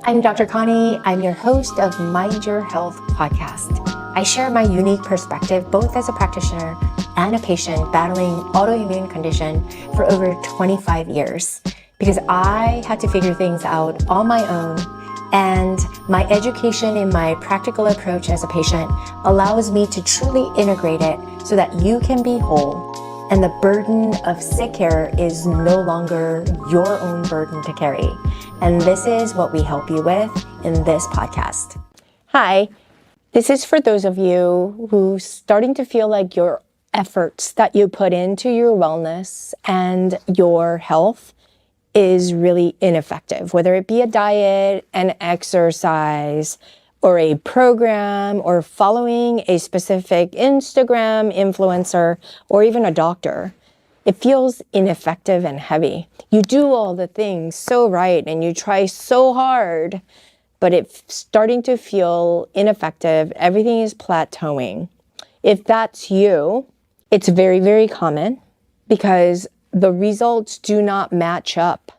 I'm Dr. Connie. I'm your host of Mind Your Health podcast. I share my unique perspective both as a practitioner and a patient battling autoimmune condition for over 25 years because I had to figure things out on my own, and my education and my practical approach as a patient allows me to truly integrate it so that you can be whole and the burden of sick care is no longer your own burden to carry. And this is what we help you with in this podcast. Hi, this is for those of you who starting to feel like your efforts that you put into your wellness and your health is really ineffective, whether it be a diet, an exercise, or a program, or following a specific Instagram influencer, or even a doctor. It feels ineffective and heavy. You do all the things so right and you try so hard, but it's starting to feel ineffective. Everything is plateauing. If that's you, it's very, very common because the results do not match up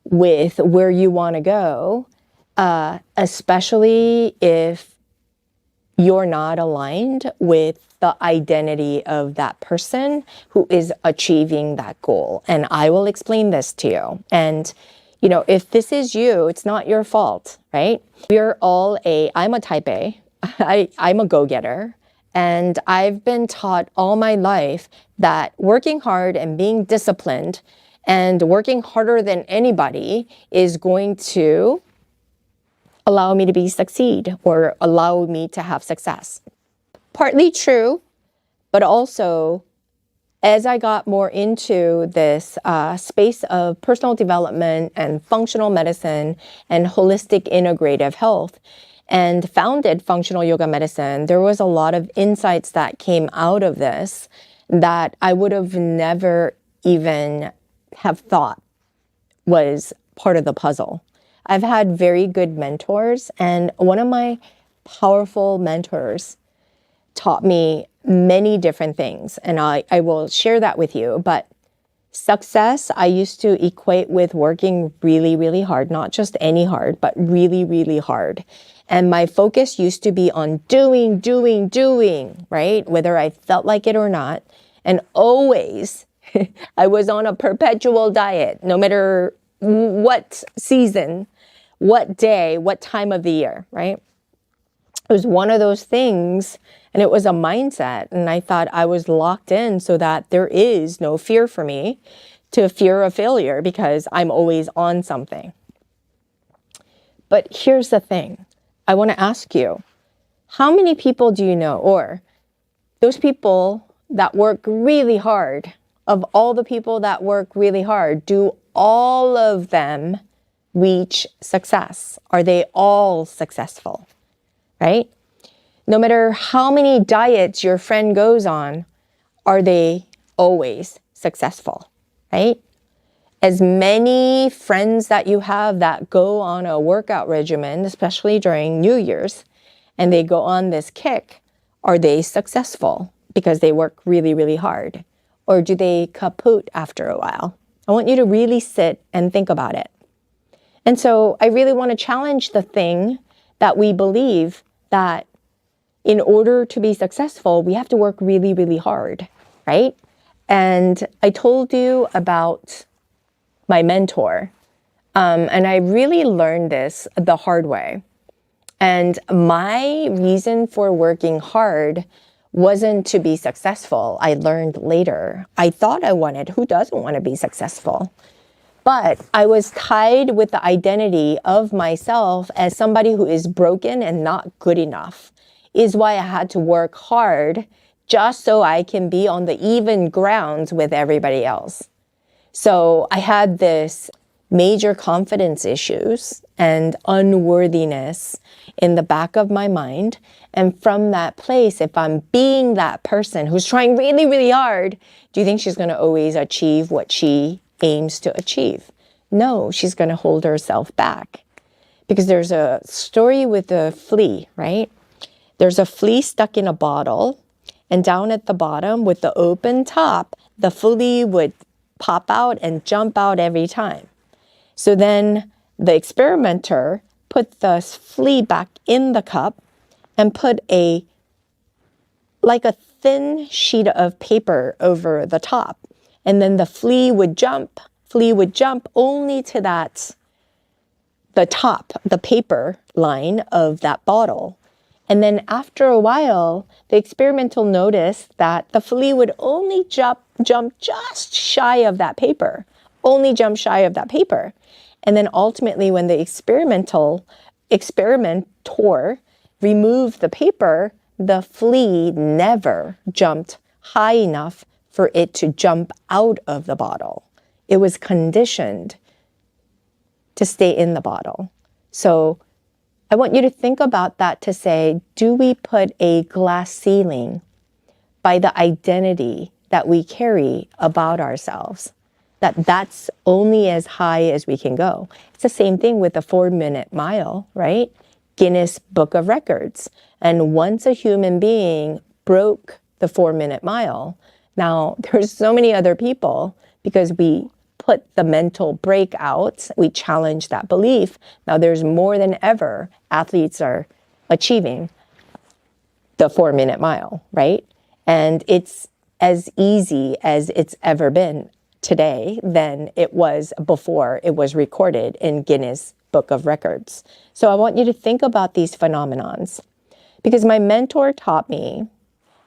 with where you want to go. Especially if you're not aligned with the identity of that person who is achieving that goal. And I will explain this to you. And, you know, if this is you, it's not your fault, right? We're all I'm a type A. I'm a go-getter. And I've been taught all my life that working hard and being disciplined and working harder than anybody is going to allow me to succeed or allow me to have success. Partly true, but also as I got more into this space of personal development and functional medicine and holistic integrative health and founded functional yoga medicine, there was a lot of insights that came out of this that I would have never even have thought was part of the puzzle. I've had very good mentors, and one of my powerful mentors taught me many different things, and I will share that with you. But success, I used to equate with working really, really hard, not just any hard, but really, really hard. And my focus used to be on doing, right? Whether I felt like it or not. And always, I was on a perpetual diet, no matter what season, what day, what time of the year, right? It was one of those things, and it was a mindset. And I thought I was locked in so that there is no fear for me to fear of failure because I'm always on something. But here's the thing. I want to ask you, how many people do you know, or those people that work really hard, of all the people that work really hard, do all of them reach success? Are they all successful, right? No matter how many diets your friend goes on, are they always successful, right? As many friends that you have that go on a workout regimen, especially during New Year's, and they go on this kick, are they successful because they work really, really hard? Or do they kaput after a while? I want you to really sit and think about it. And so I really want to challenge the thing that we believe that in order to be successful, we have to work really, really hard, right? And I told you about my mentor, and I really learned this the hard way. And my reason for working hard wasn't to be successful. I learned later. I thought I wanted, who doesn't want to be successful? But I was tied with the identity of myself as somebody who is broken and not good enough, is why I had to work hard just so I can be on the even grounds with everybody else. So I had this major confidence issues and unworthiness in the back of my mind. And from that place, if I'm being that person who's trying really, really hard, do you think she's going to always achieve what she aims to achieve? No, she's going to hold herself back. Because there's a story with a flea, right? There's a flea stuck in a bottle, and down at the bottom with the open top, the flea would pop out and jump out every time. So then the experimenter put the flea back in the cup and put like a thin sheet of paper over the top. And then the flea would jump only to the top, the paper line of that bottle. And then after a while, the experimental noticed that the flea would only jump just shy of that paper, And then ultimately, when the experimenter removed the paper, the flea never jumped high enough for it to jump out of the bottle. It was conditioned to stay in the bottle. So I want you to think about that to say, do we put a glass ceiling by the identity that we carry about ourselves? That's only as high as we can go. It's the same thing with the 4-minute mile, right? Guinness Book of Records. And once a human being broke the 4-minute mile, now there's so many other people, because we put the mental break out, we challenge that belief. Now there's more than ever athletes are achieving the 4-minute mile, right? And it's as easy as it's ever been today than it was before it was recorded in Guinness Book of Records. So I want you to think about these phenomenons, because my mentor taught me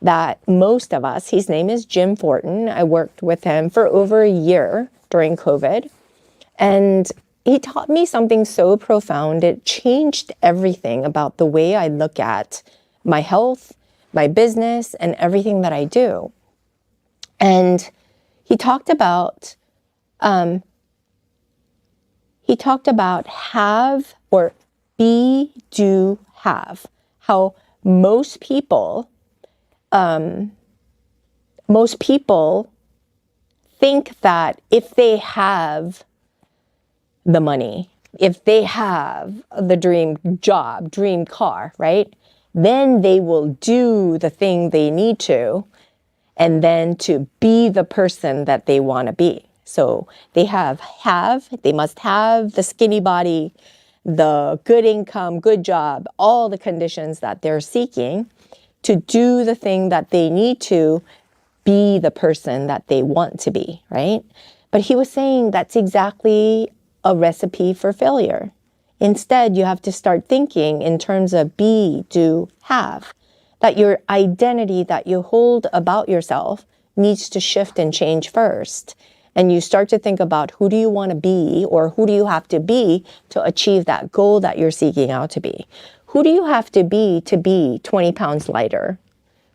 that most of us, his name is Jim Fortin. I worked with him for over a year during COVID. And he taught me something so profound. It changed everything about the way I look at my health, my business, and everything that I do. And he talked about have or be, do, have. How most people think that if they have the money, if they have the dream job, dream car, right, then they will do the thing they need to, and then to be the person that they want to be. So they they must have the skinny body, the good income, good job, all the conditions that they're seeking to do the thing that they need to be the person that they want to be, right? But he was saying that's exactly a recipe for failure. Instead, you have to start thinking in terms of be, do, have. That your identity that you hold about yourself needs to shift and change first. And you start to think about who do you want to be, or who do you have to be to achieve that goal that you're seeking out to be? Who do you have to be 20 pounds lighter?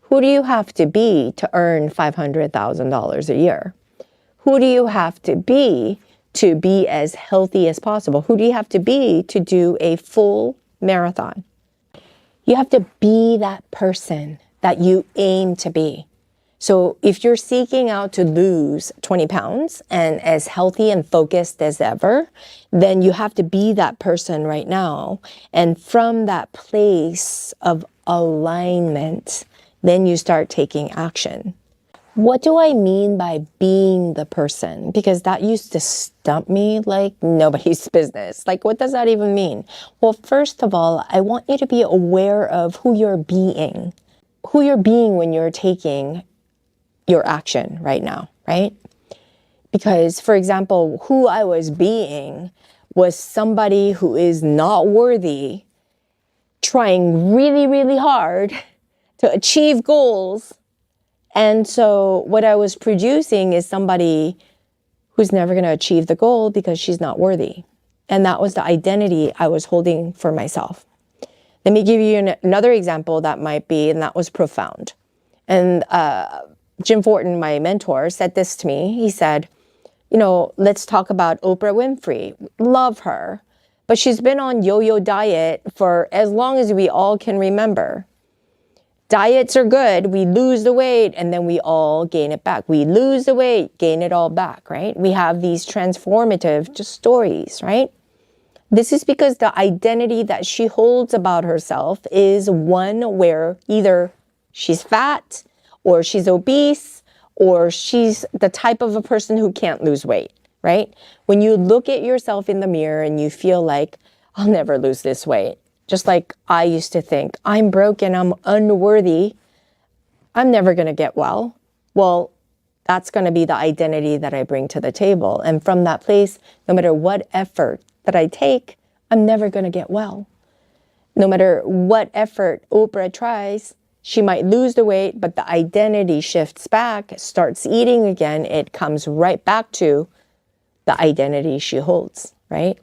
Who do you have to be to earn $500,000 a year? Who do you have to be as healthy as possible? Who do you have to be to do a full marathon? You have to be that person that you aim to be. So if you're seeking out to lose 20 pounds and as healthy and focused as ever, then you have to be that person right now. And from that place of alignment, then you start taking action. What do I mean by being the person? Because that used to stump me like nobody's business. Like, what does that even mean? Well, first of all, I want you to be aware of who you're being when you're taking your action right now, right? Because, for example, who I was being was somebody who is not worthy, trying really, really hard to achieve goals. And so what I was producing is somebody who's never going to achieve the goal because she's not worthy. And that was the identity I was holding for myself. Let me give you another example that might be, and that was profound. And Jim Fortin, my mentor, said this to me. He said, let's talk about Oprah Winfrey. Love her. But she's been on yo-yo diet for as long as we all can remember. Diets are good. We lose the weight and then we all gain it back. We lose the weight, gain it all back, right? We have these transformative stories, right? This is because the identity that she holds about herself is one where either she's fat or she's obese or she's the type of a person who can't lose weight, right? When you look at yourself in the mirror and you feel like, I'll never lose this weight. Just like I used to think, I'm broken, I'm unworthy, I'm never going to get well. Well, that's going to be the identity that I bring to the table. And from that place, no matter what effort that I take, I'm never going to get well. No matter what effort Oprah tries, she might lose the weight, but the identity shifts back, starts eating again. It comes right back to the identity she holds, right?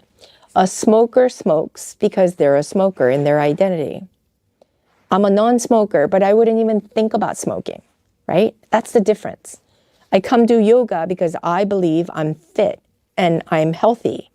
A smoker smokes because they're a smoker in their identity. I'm a non-smoker, but I wouldn't even think about smoking, right? That's the difference. I come do yoga because I believe I'm fit and I'm healthy.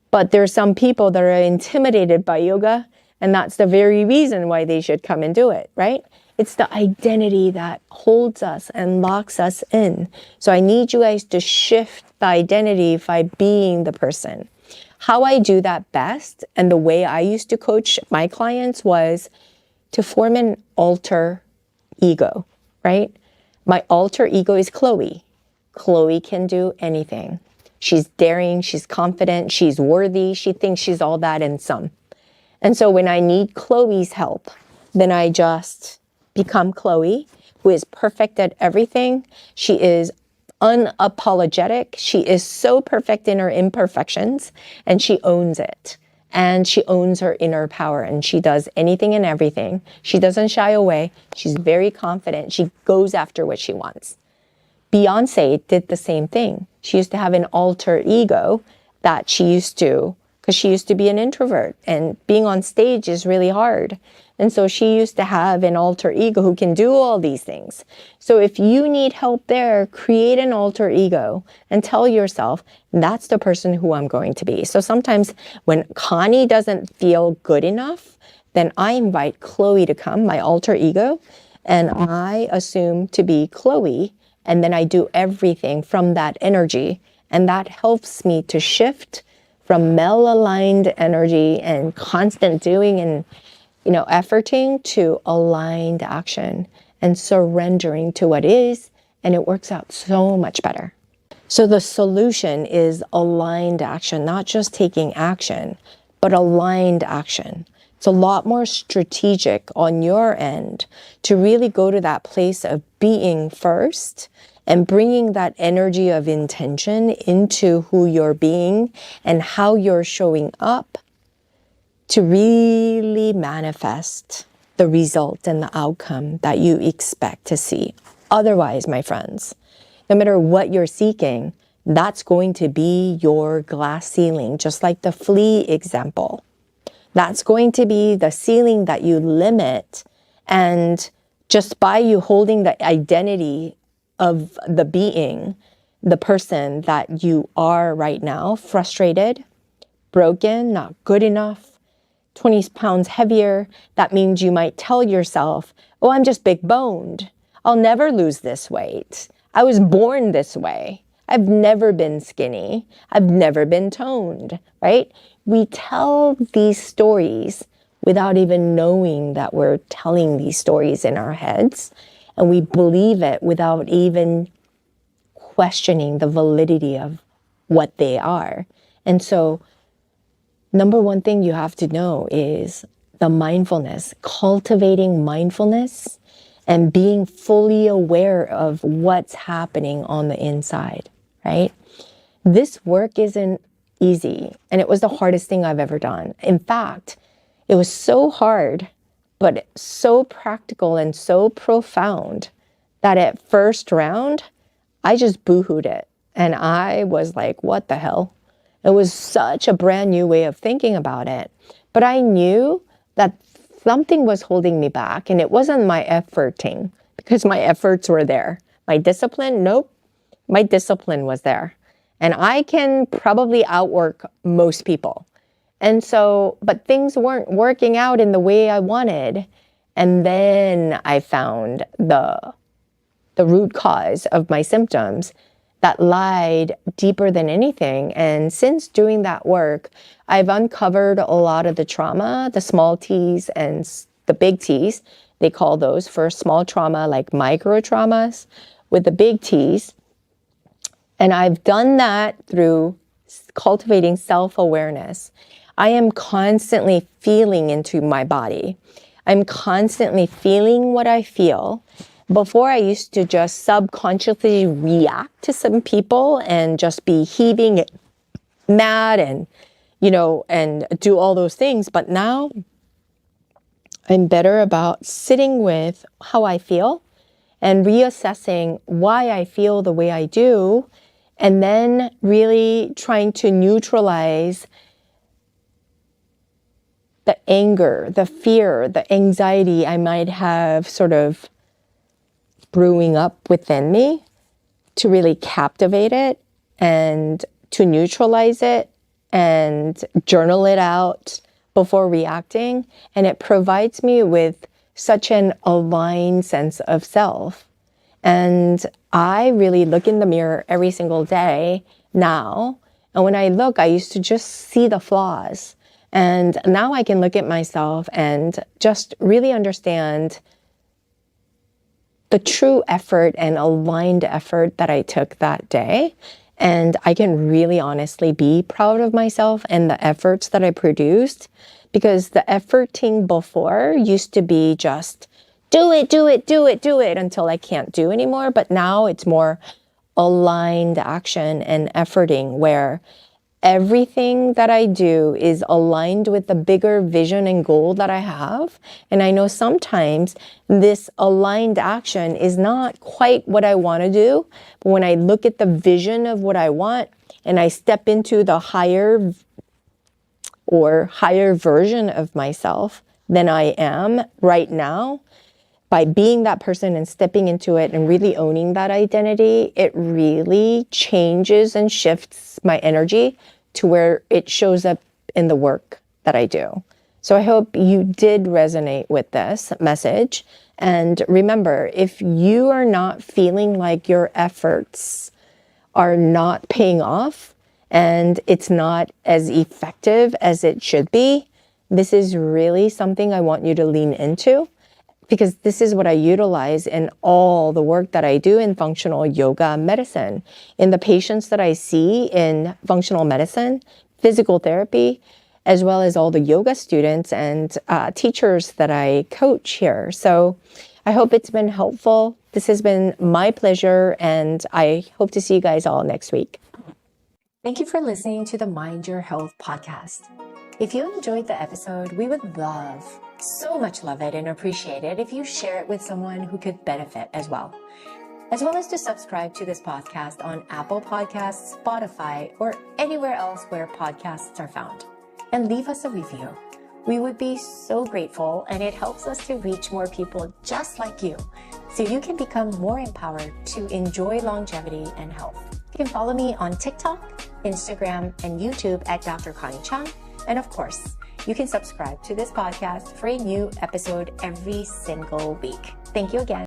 But there's some people that are intimidated by yoga, and that's the very reason why they should come and do it, right? It's the identity that holds us and locks us in. So I need you guys to shift the identity by being the person. How I do that best, and the way I used to coach my clients, was to form an alter ego, right? My alter ego is Chloe. Chloe can do anything. She's daring, she's confident, she's worthy, she thinks she's all that and some. And so when I need Chloe's help, then I just become Chloe, who is perfect at everything. She is unapologetic. She is so perfect in her imperfections, and she owns it. And she owns her inner power, and she does anything and everything. She doesn't shy away. She's very confident. She goes after what she wants. Beyonce did the same thing. She used to have an alter ego that she used to, because she used to be an introvert, and being on stage is really hard. And so she used to have an alter ego who can do all these things. So if you need help there, create an alter ego and tell yourself, that's the person who I'm going to be. So sometimes when Connie doesn't feel good enough, then I invite Chloe to come, my alter ego, and I assume to be Chloe, and then I do everything from that energy. And that helps me to shift from male-aligned energy and constant doing and, efforting, to aligned action and surrendering to what is, and it works out so much better. So the solution is aligned action, not just taking action, but aligned action. It's a lot more strategic on your end to really go to that place of being first and bringing that energy of intention into who you're being and how you're showing up to really manifest the result and the outcome that you expect to see. Otherwise, my friends, no matter what you're seeking, that's going to be your glass ceiling, just like the flea example. That's going to be the ceiling that you limit, and just by you holding the identity of the being, the person that you are right now, frustrated, broken, not good enough, 20 pounds heavier, that means you might tell yourself, oh, I'm just big boned. I'll never lose this weight. I was born this way. I've never been skinny. I've never been toned, right? We tell these stories without even knowing that we're telling these stories in our heads. And we believe it without even questioning the validity of what they are. And so, number one thing you have to know is the mindfulness, cultivating mindfulness and being fully aware of what's happening on the inside, right? This work isn't easy, and it was the hardest thing I've ever done. In fact, it was so hard, but so practical and so profound that at first round, I just boohooed it. And I was like, what the hell? It was such a brand new way of thinking about it. But I knew that something was holding me back, and it wasn't my efforting, because my efforts were there. My discipline, nope, my discipline was there. And I can probably outwork most people. And so, but things weren't working out in the way I wanted. And then I found the root cause of my symptoms that lied deeper than anything. And since doing that work, I've uncovered a lot of the trauma, the small T's and the big T's. They call those for small trauma, like micro traumas, with the big T's. And I've done that through cultivating self-awareness. I am constantly feeling into my body. I'm constantly feeling what I feel. Before, I used to just subconsciously react to some people and just be heaving mad and, and do all those things. But now I'm better about sitting with how I feel and reassessing why I feel the way I do, and then really trying to neutralize the anger, the fear, the anxiety I might have sort of brewing up within me, to really captivate it and to neutralize it and journal it out before reacting. And it provides me with such an aligned sense of self. And I really look in the mirror every single day now. And when I look, I used to just see the flaws. And now I can look at myself and just really understand the true effort and aligned effort that I took that day. And I can really honestly be proud of myself and the efforts that I produced, because the efforting before used to be just do it until I can't do anymore. But now it's more aligned action and efforting, where everything that I do is aligned with the bigger vision and goal that I have. And I know sometimes this aligned action is not quite what I want to do. But when I look at the vision of what I want and I step into the higher version of myself than I am right now, by being that person and stepping into it and really owning that identity, it really changes and shifts my energy to where it shows up in the work that I do. So I hope you did resonate with this message. And remember, if you are not feeling like your efforts are not paying off and it's not as effective as it should be, this is really something I want you to lean into, because this is what I utilize in all the work that I do in functional yoga medicine. In the patients that I see in functional medicine, physical therapy, as well as all the yoga students and teachers that I coach here. So I hope it's been helpful. This has been my pleasure, and I hope to see you guys all next week. Thank you for listening to the Mind Your Health podcast. If you enjoyed the episode, we would so much love it and appreciate it if you share it with someone who could benefit as well as to subscribe to this podcast on Apple Podcasts, Spotify, or anywhere else where podcasts are found, and leave us a review. We would be so grateful, and it helps us to reach more people just like you, so you can become more empowered to enjoy longevity and health. You can follow me on TikTok, Instagram, and YouTube at Dr. Connie Chung. And of course, you can subscribe to this podcast for a new episode every single week. Thank you again.